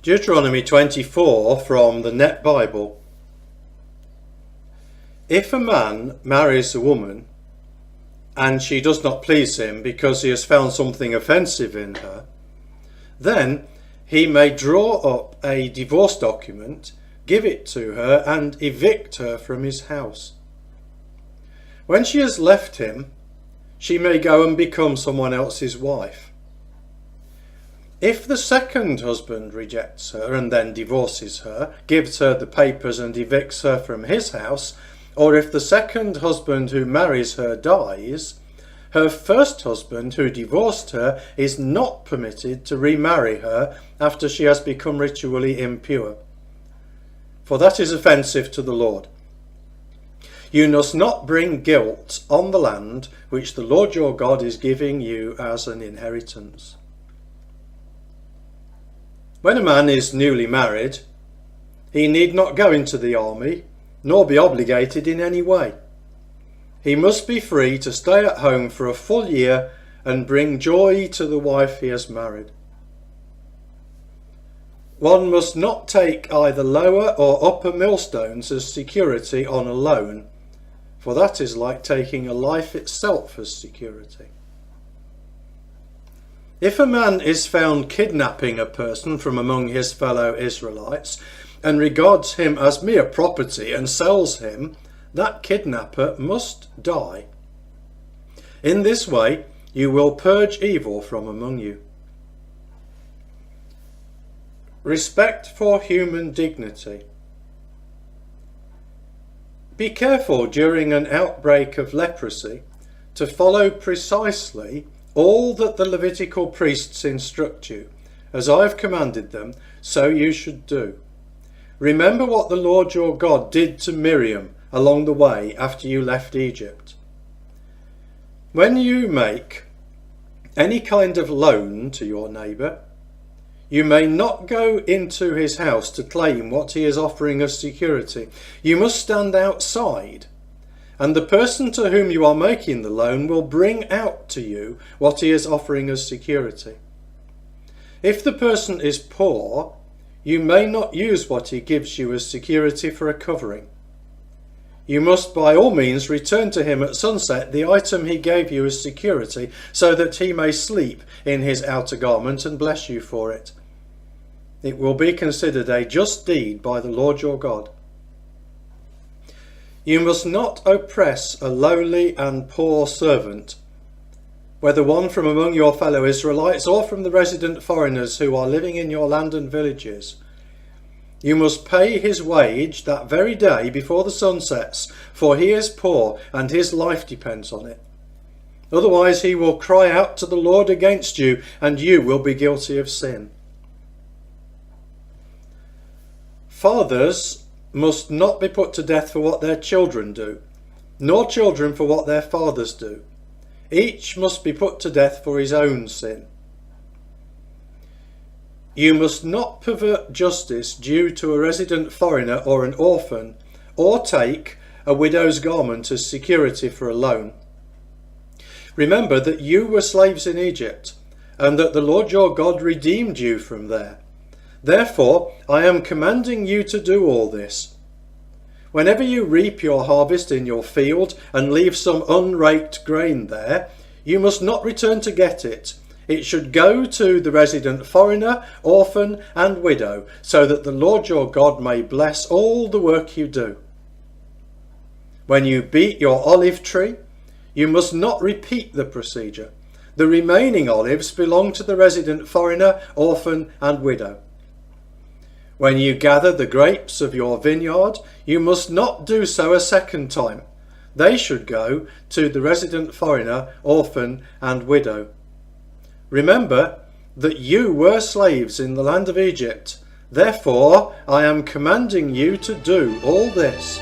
Deuteronomy 24 from the Net Bible. If a man marries a woman and she does not please him because he has found something offensive in her, then he may draw up a divorce document, give it to her and evict her from his house. When she has left him, she may go and become someone else's wife. If the second husband rejects her and then divorces her, gives her the papers and evicts her from his house, or if the second husband who marries her dies, her first husband who divorced her is not permitted to remarry her after she has become ritually impure, for that is offensive to the Lord. You must not bring guilt on the land which the Lord your God is giving you as an inheritance. When a man is newly married, he need not go into the army, nor be obligated in any way. He must be free to stay at home for a full year and bring joy to the wife he has married. One must not take either lower or upper millstones as security on a loan, for that is like taking a life itself as security. If a man is found kidnapping a person from among his fellow Israelites and regards him as mere property and sells him, that kidnapper must die. In this way you will purge evil from among you. Respect for human dignity. Be careful during an outbreak of leprosy to follow precisely all that the Levitical priests instruct you, as I have commanded them, so you should do. Remember what the Lord your God did to Miriam along the way after you left Egypt. When you make any kind of loan to your neighbour, you may not go into his house to claim what he is offering as security. You must stand outside, and the person to whom you are making the loan will bring out to you what he is offering as security. If the person is poor, you may not use what he gives you as security for a covering. You must by all means return to him at sunset the item he gave you as security, so that he may sleep in his outer garment and bless you for it. It will be considered a just deed by the Lord your God. You must not oppress a lowly and poor servant, whether one from among your fellow Israelites or from the resident foreigners who are living in your land and villages. You must pay his wage that very day before the sun sets, for he is poor and his life depends on it. Otherwise he will cry out to the Lord against you, and you will be guilty of sin. Fathers must not be put to death for what their children do, nor children for what their fathers do. Each must be put to death for his own sin. You must not pervert justice due to a resident foreigner or an orphan, or take a widow's garment as security for a loan. Remember that you were slaves in Egypt, and that the Lord your God redeemed you from there. Therefore, I am commanding you to do all this. Whenever you reap your harvest in your field and leave some unraked grain there, you must not return to get it. It should go to the resident foreigner, orphan and widow, so that the Lord your God may bless all the work you do. When you beat your olive tree, you must not repeat the procedure. The remaining olives belong to the resident foreigner, orphan and widow. When you gather the grapes of your vineyard, you must not do so a second time. They should go to the resident foreigner, orphan and widow. Remember that you were slaves in the land of Egypt. Therefore, I am commanding you to do all this.